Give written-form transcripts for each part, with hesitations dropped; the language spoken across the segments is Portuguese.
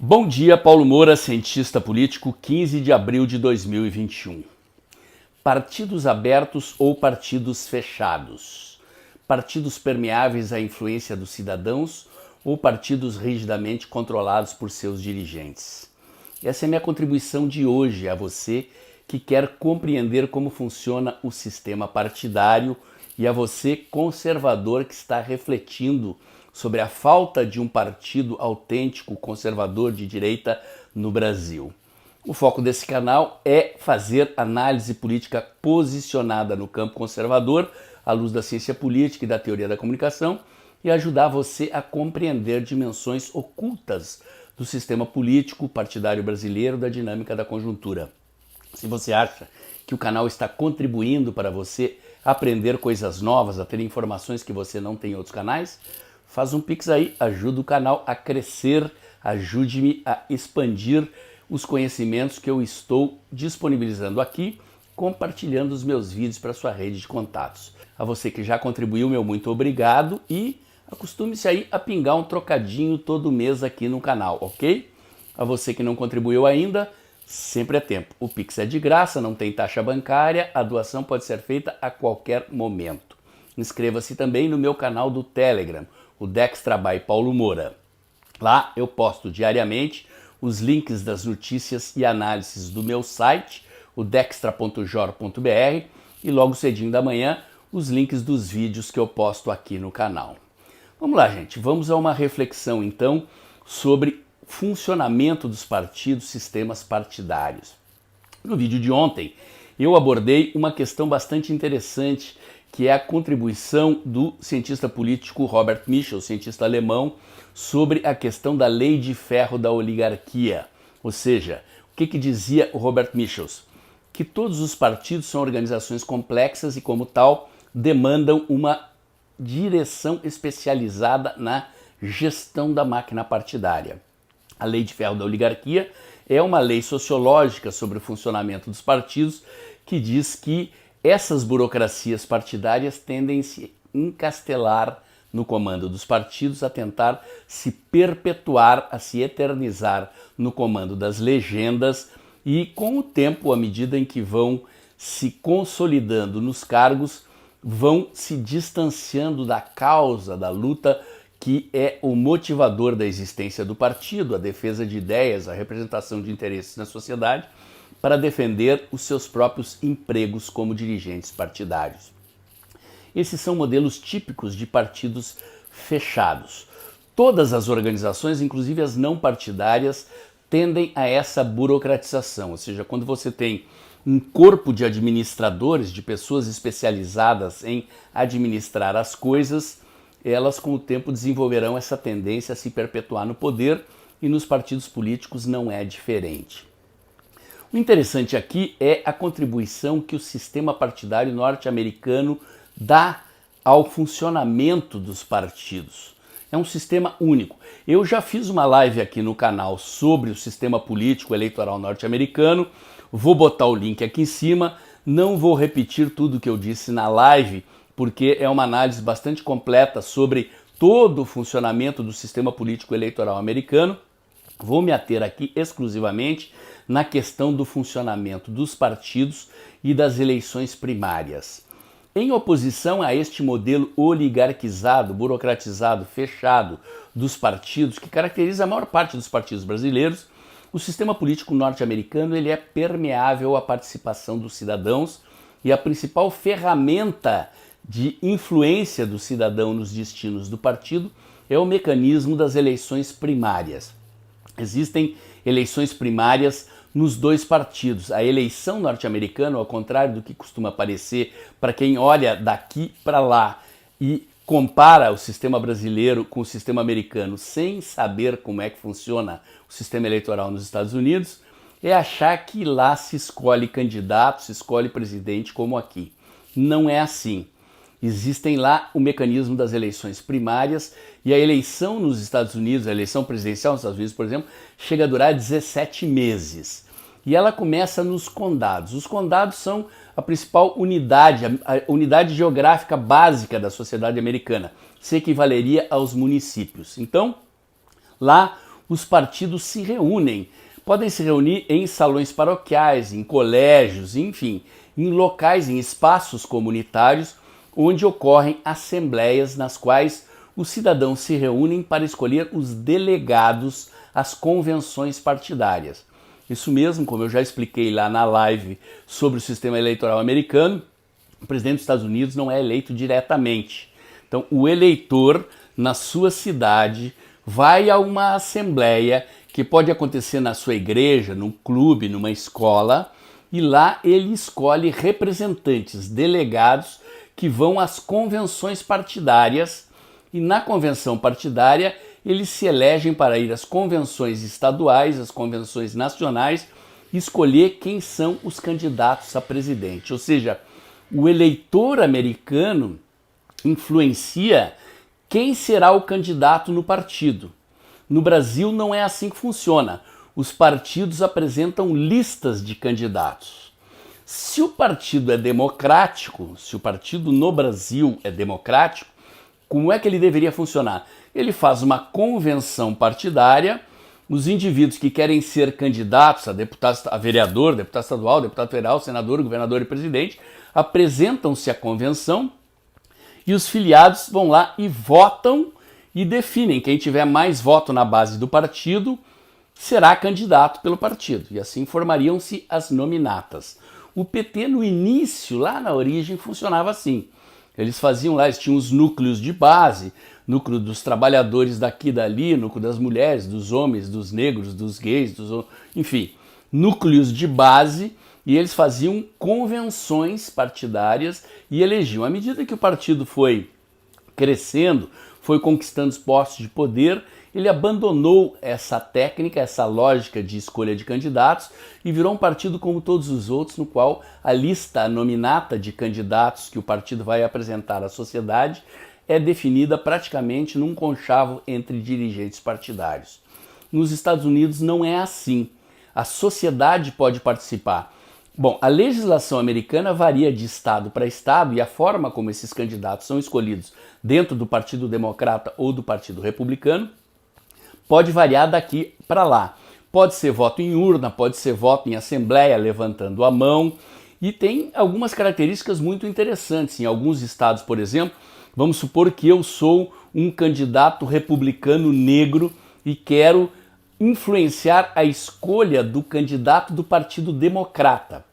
Bom dia, Paulo Moura, cientista político, 15 de abril de 2021. Partidos abertos ou partidos fechados? Partidos permeáveis à influência dos cidadãos ou partidos rigidamente controlados por seus dirigentes? Essa é a minha contribuição de hoje a você que quer compreender como funciona o sistema partidário e a você, conservador, que está refletindo sobre a falta de um partido autêntico conservador de direita no Brasil. O foco desse canal é fazer análise política posicionada no campo conservador, à luz da ciência política e da teoria da comunicação, e ajudar você a compreender dimensões ocultas do sistema político partidário brasileiro, da dinâmica da conjuntura. Se você acha que o canal está contribuindo para você aprender coisas novas, a ter informações que você não tem em outros canais, faz um pix aí, ajuda o canal a crescer, ajude-me a expandir os conhecimentos que eu estou disponibilizando aqui, compartilhando os meus vídeos para sua rede de contatos. A você que já contribuiu, meu muito obrigado e acostume-se aí a pingar um trocadinho todo mês aqui no canal, ok? A você que não contribuiu ainda, sempre é tempo. O pix é de graça, não tem taxa bancária, a doação pode ser feita a qualquer momento. Inscreva-se também no meu canal do Telegram, o Dextra by Paulo Moura. Lá eu posto diariamente os links das notícias e análises do meu site, o dextra.jor.br, e logo cedinho da manhã os links dos vídeos que eu posto aqui no canal. Vamos lá, gente, vamos a uma reflexão então sobre funcionamento dos partidos, sistemas partidários. No vídeo de ontem eu abordei uma questão bastante interessante, que é a contribuição do cientista político Robert Michel, cientista alemão, sobre a questão da lei de ferro da oligarquia. Ou seja, o que dizia o Robert Michel? Que todos os partidos são organizações complexas e, como tal, demandam uma direção especializada na gestão da máquina partidária. A lei de ferro da oligarquia é uma lei sociológica sobre o funcionamento dos partidos que diz que essas burocracias partidárias tendem a se encastelar no comando dos partidos, a tentar se perpetuar, a se eternizar no comando das legendas e, com o tempo, à medida em que vão se consolidando nos cargos, vão se distanciando da causa, da luta que é o motivador da existência do partido, a defesa de ideias, a representação de interesses na sociedade, para defender os seus próprios empregos como dirigentes partidários. Esses são modelos típicos de partidos fechados. Todas as organizações, inclusive as não partidárias, tendem a essa burocratização, ou seja, quando você tem um corpo de administradores, de pessoas especializadas em administrar as coisas, elas com o tempo desenvolverão essa tendência a se perpetuar no poder, e nos partidos políticos não é diferente. O interessante aqui é a contribuição que o sistema partidário norte-americano dá ao funcionamento dos partidos. É um sistema único. Eu já fiz uma live aqui no canal sobre o sistema político eleitoral norte-americano, vou botar o link aqui em cima, não vou repetir tudo o que eu disse na live, porque é uma análise bastante completa sobre todo o funcionamento do sistema político eleitoral americano. Vou me ater aqui exclusivamente na questão do funcionamento dos partidos e das eleições primárias. Em oposição a este modelo oligarquizado, burocratizado, fechado dos partidos, que caracteriza a maior parte dos partidos brasileiros, o sistema político norte-americano ele é permeável à participação dos cidadãos e a principal ferramenta de influência do cidadão nos destinos do partido é o mecanismo das eleições primárias. Existem eleições primárias nos dois partidos. A eleição norte-americana, ao contrário do que costuma parecer para quem olha daqui para lá e compara o sistema brasileiro com o sistema americano sem saber como é que funciona o sistema eleitoral nos Estados Unidos, é achar que lá se escolhe candidato, se escolhe presidente como aqui. Não é assim. Existem lá o mecanismo das eleições primárias e a eleição nos Estados Unidos, a eleição presidencial nos Estados Unidos, por exemplo, chega a durar 17 meses. E ela começa nos condados. Os condados são a principal unidade, a unidade geográfica básica da sociedade americana. Se equivaleria aos municípios. Então, lá os partidos se reúnem. Podem se reunir em salões paroquiais, em colégios, enfim, em locais, em espaços comunitários, onde ocorrem assembleias nas quais os cidadãos se reúnem para escolher os delegados às convenções partidárias. Isso mesmo, como eu já expliquei lá na live sobre o sistema eleitoral americano, o presidente dos Estados Unidos não é eleito diretamente. Então, o eleitor, na sua cidade, vai a uma assembleia que pode acontecer na sua igreja, num clube, numa escola, e lá ele escolhe representantes, delegados, que vão às convenções partidárias, e na convenção partidária eles se elegem para ir às convenções estaduais, às convenções nacionais, e escolher quem são os candidatos a presidente. Ou seja, o eleitor americano influencia quem será o candidato no partido. No Brasil não é assim que funciona. Os partidos apresentam listas de candidatos. Se o partido é democrático, se o partido no Brasil é democrático, como é que ele deveria funcionar? Ele faz uma convenção partidária, os indivíduos que querem ser candidatos a deputado, a vereador, deputado estadual, deputado federal, senador, governador e presidente, apresentam-se à convenção e os filiados vão lá e votam e definem. Quem tiver mais voto na base do partido será candidato pelo partido. E assim formariam-se as nominatas. O PT no início, lá na origem, funcionava assim. Eles faziam lá, eles tinham os núcleos de base, núcleo dos trabalhadores daqui e dali, núcleo das mulheres, dos homens, dos negros, dos gays, enfim, núcleos de base, e eles faziam convenções partidárias e elegiam. À medida que o partido foi crescendo, foi conquistando os postos de poder, ele abandonou essa técnica, essa lógica de escolha de candidatos e virou um partido como todos os outros, no qual a lista, a nominata de candidatos que o partido vai apresentar à sociedade é definida praticamente num conchavo entre dirigentes partidários. Nos Estados Unidos não é assim. A sociedade pode participar. Bom, a legislação americana varia de estado para estado e a forma como esses candidatos são escolhidos dentro do Partido Democrata ou do Partido Republicano pode variar daqui para lá. Pode ser voto em urna, pode ser voto em assembleia, levantando a mão, e tem algumas características muito interessantes. Em alguns estados, por exemplo, vamos supor que eu sou um candidato republicano negro e quero influenciar a escolha do candidato do Partido Democrata.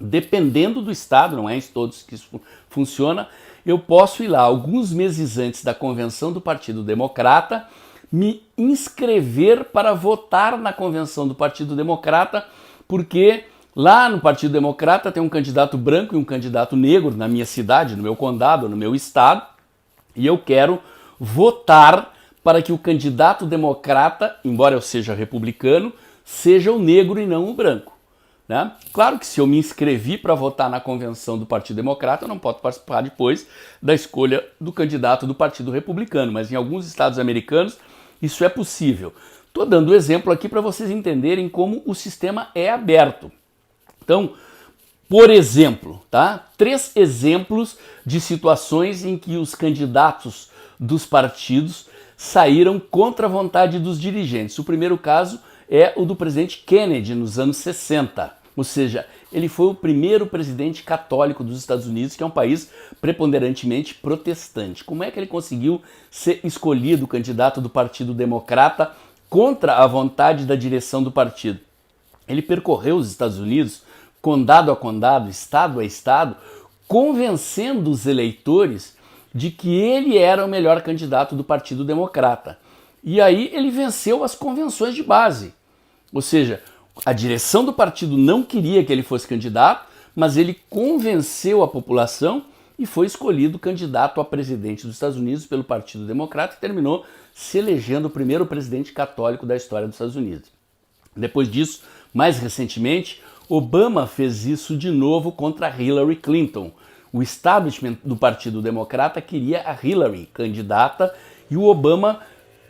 Dependendo do estado, não é em todos que isso funciona, eu posso ir lá alguns meses antes da convenção do Partido Democrata, me inscrever para votar na convenção do Partido Democrata, porque lá no Partido Democrata tem um candidato branco e um candidato negro na minha cidade, no meu condado, no meu estado, e eu quero votar para que o candidato democrata, embora eu seja republicano, seja o negro e não o branco. Né? Claro que se eu me inscrevi para votar na convenção do Partido Democrata, eu não posso participar depois da escolha do candidato do Partido Republicano, mas em alguns estados americanos isso é possível. Estou dando exemplo aqui para vocês entenderem como o sistema é aberto. Então, por exemplo, tá? 3 exemplos de situações em que os candidatos dos partidos saíram contra a vontade dos dirigentes. O primeiro caso é o do presidente Kennedy nos anos 60. Ou seja, ele foi o primeiro presidente católico dos Estados Unidos, que é um país preponderantemente protestante. Como é que ele conseguiu ser escolhido candidato do Partido Democrata contra a vontade da direção do partido? Ele percorreu os Estados Unidos, condado a condado, estado a estado, convencendo os eleitores de que ele era o melhor candidato do Partido Democrata. E aí ele venceu as convenções de base. Ou seja, a direção do partido não queria que ele fosse candidato, mas ele convenceu a população e foi escolhido candidato a presidente dos Estados Unidos pelo Partido Democrata e terminou se elegendo o primeiro presidente católico da história dos Estados Unidos. Depois disso, mais recentemente, Obama fez isso de novo contra Hillary Clinton. O establishment do Partido Democrata queria a Hillary candidata e o Obama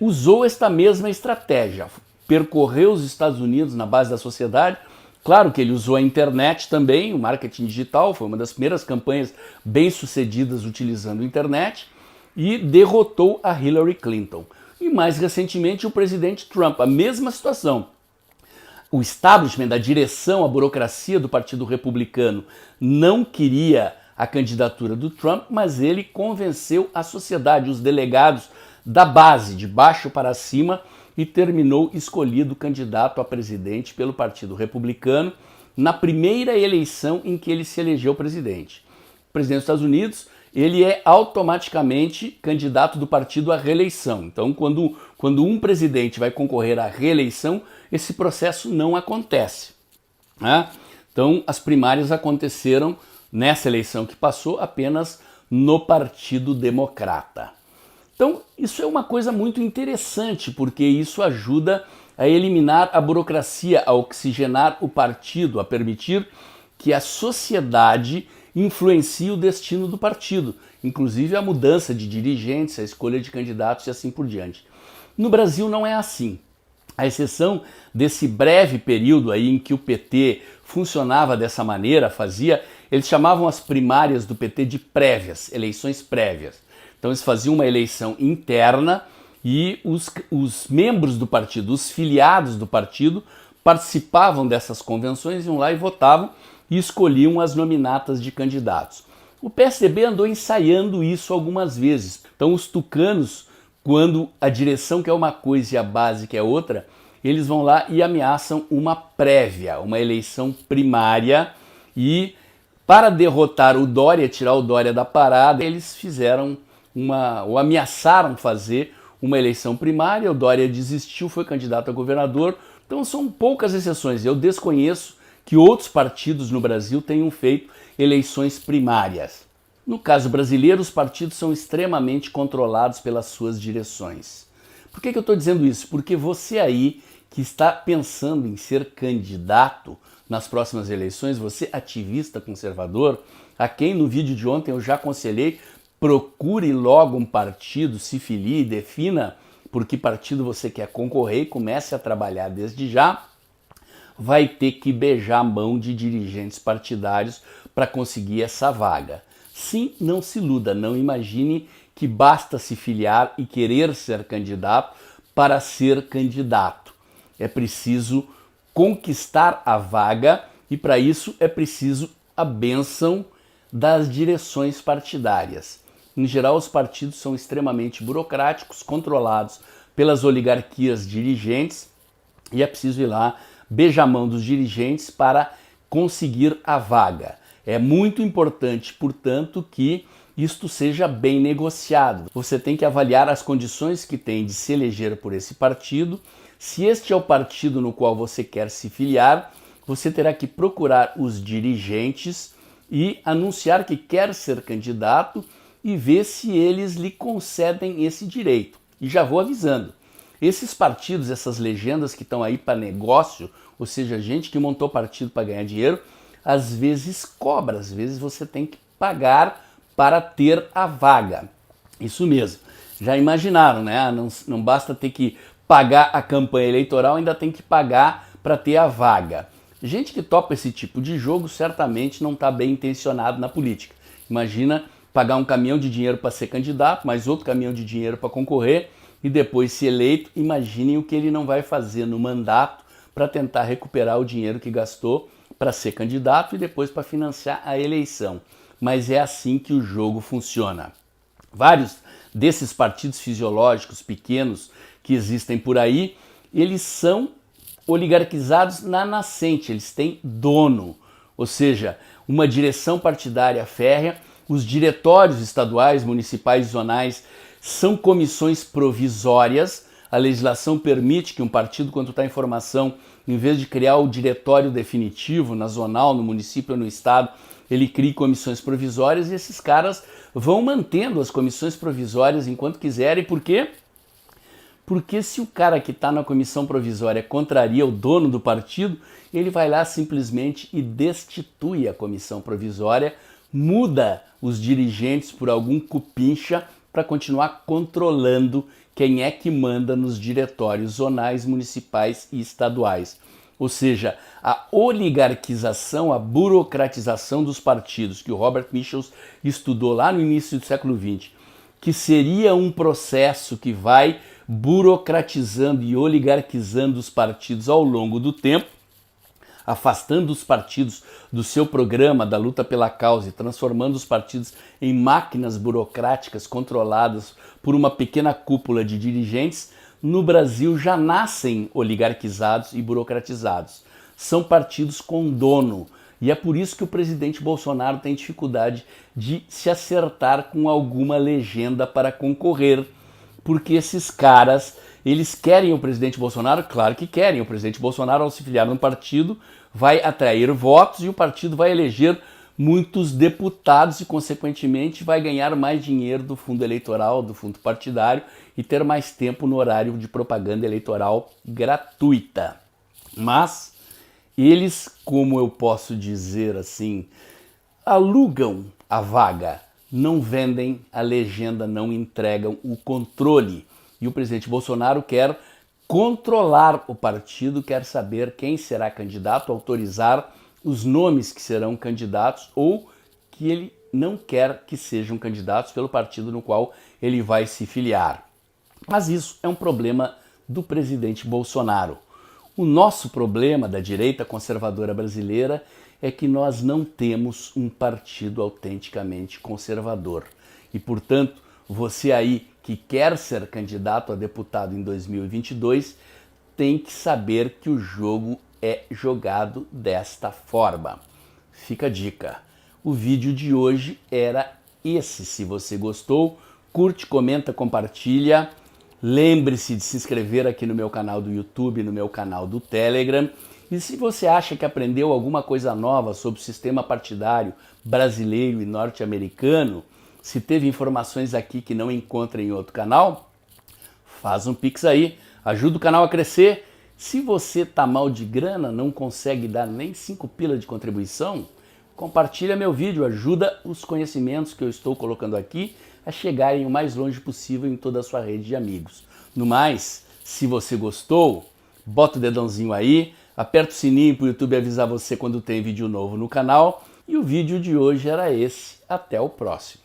usou esta mesma estratégia. Percorreu os Estados Unidos na base da sociedade. Claro que ele usou a internet também, o marketing digital, foi uma das primeiras campanhas bem-sucedidas utilizando a internet, e derrotou a Hillary Clinton. e mais recentemente o presidente Trump, a mesma situação. O establishment, a direção, a burocracia do Partido Republicano não queria a candidatura do Trump, mas ele convenceu a sociedade, os delegados da base, de baixo para cima, e terminou escolhido candidato a presidente pelo Partido Republicano na primeira eleição em que ele se elegeu presidente. O presidente dos Estados Unidos, ele é automaticamente candidato do partido à reeleição. Então, quando um presidente vai concorrer à reeleição, esse processo não acontece, né? Então, as primárias aconteceram nessa eleição que passou apenas no Partido Democrata. Então, isso é uma coisa muito interessante, porque isso ajuda a eliminar a burocracia, a oxigenar o partido, a permitir que a sociedade influencie o destino do partido, inclusive a mudança de dirigentes, a escolha de candidatos e assim por diante. No Brasil não é assim. À exceção desse breve período aí em que o PT funcionava dessa maneira, eles chamavam as primárias do PT de prévias, eleições prévias. Então eles faziam uma eleição interna e os membros do partido, os filiados do partido, participavam dessas convenções, iam lá e votavam e escolhiam as nominatas de candidatos. O PSDB andou ensaiando isso algumas vezes. Então os tucanos, quando a direção quer uma coisa e a base quer outra, eles vão lá e ameaçam uma prévia, uma eleição primária, e para derrotar o Dória, tirar o Dória da parada, eles ou ameaçaram fazer uma eleição primária. O Dória desistiu, foi candidato a governador. Então são poucas exceções. Eu desconheço que outros partidos no Brasil tenham feito eleições primárias. No caso brasileiro, os partidos são extremamente controlados pelas suas direções. Por que eu estou dizendo isso? Porque você aí que está pensando em ser candidato nas próximas eleições, você ativista conservador, a quem no vídeo de ontem eu já aconselhei, procure logo um partido, se filie, defina por que partido você quer concorrer e comece a trabalhar desde já, vai ter que beijar a mão de dirigentes partidários para conseguir essa vaga. Sim, não se iluda, não imagine que basta se filiar e querer ser candidato para ser candidato. É preciso conquistar a vaga e para isso é preciso a bênção das direções partidárias. Em geral, os partidos são extremamente burocráticos, controlados pelas oligarquias dirigentes, e é preciso ir lá, beijar a mão dos dirigentes para conseguir a vaga. É muito importante, portanto, que isto seja bem negociado. Você tem que avaliar as condições que tem de se eleger por esse partido. Se este é o partido no qual você quer se filiar, você terá que procurar os dirigentes e anunciar que quer ser candidato e ver se eles lhe concedem esse direito. E já vou avisando, esses partidos, essas legendas que estão aí para negócio, ou seja, gente que montou partido para ganhar dinheiro, às vezes cobra, às vezes você tem que pagar para ter a vaga. Isso mesmo, já imaginaram, né? Não basta ter que pagar a campanha eleitoral, ainda tem que pagar para ter a vaga. Gente que topa esse tipo de jogo certamente não está bem intencionado na política. Imagina pagar um caminhão de dinheiro para ser candidato, mais outro caminhão de dinheiro para concorrer e depois se eleito. Imaginem o que ele não vai fazer no mandato para tentar recuperar o dinheiro que gastou para ser candidato e depois para financiar a eleição. Mas é assim que o jogo funciona. Vários desses partidos fisiológicos pequenos que existem por aí, eles são oligarquizados na nascente, eles têm dono, ou seja, uma direção partidária férrea. Os diretórios estaduais, municipais e zonais são comissões provisórias. A legislação permite que um partido, quando está em formação, em vez de criar o diretório definitivo na zonal, no município ou no estado, ele cria comissões provisórias, e esses caras vão mantendo as comissões provisórias enquanto quiserem. Por quê? Porque se o cara que está na comissão provisória contraria o dono do partido, ele vai lá simplesmente e destitui a comissão provisória, muda os dirigentes por algum cupincha para continuar controlando quem é que manda nos diretórios zonais, municipais e estaduais. Ou seja, a oligarquização, a burocratização dos partidos, que o Robert Michels estudou lá no início do século XX, que seria um processo que vai burocratizando e oligarquizando os partidos ao longo do tempo, afastando os partidos do seu programa da luta pela causa e transformando os partidos em máquinas burocráticas controladas por uma pequena cúpula de dirigentes, no Brasil já nascem oligarquizados e burocratizados. São partidos com dono. E é por isso que o presidente Bolsonaro tem dificuldade de se acertar com alguma legenda para concorrer. Porque esses caras, eles querem o presidente Bolsonaro? Claro que querem. O presidente Bolsonaro, ao se filiar num partido, vai atrair votos e o partido vai eleger muitos deputados e, consequentemente, vai ganhar mais dinheiro do fundo eleitoral, do fundo partidário e ter mais tempo no horário de propaganda eleitoral gratuita. Mas eles, como eu posso dizer assim, alugam a vaga, não vendem a legenda, não entregam o controle. E o presidente Bolsonaro quer controlar o partido, quer saber quem será candidato, autorizar os nomes que serão candidatos ou que ele não quer que sejam candidatos pelo partido no qual ele vai se filiar. Mas isso é um problema do presidente Bolsonaro. O nosso problema da direita conservadora brasileira é que nós não temos um partido autenticamente conservador. E, portanto, você aí que quer ser candidato a deputado em 2022 tem que saber que o jogo é jogado desta forma. Fica a dica. O vídeo de hoje era esse. Se você gostou, curte, comenta, compartilha. Lembre-se de se inscrever aqui no meu canal do YouTube, no meu canal do Telegram. E se você acha que aprendeu alguma coisa nova sobre o sistema partidário brasileiro e norte-americano, se teve informações aqui que não encontra em outro canal, faz um Pix aí, ajuda o canal a crescer. Se você tá mal de grana, não consegue dar nem 5 pila de contribuição, compartilha meu vídeo, ajuda os conhecimentos que eu estou colocando aqui a chegarem o mais longe possível em toda a sua rede de amigos. No mais, se você gostou, bota o dedãozinho aí, aperta o sininho para o YouTube avisar você quando tem vídeo novo no canal. E o vídeo de hoje era esse. Até o próximo.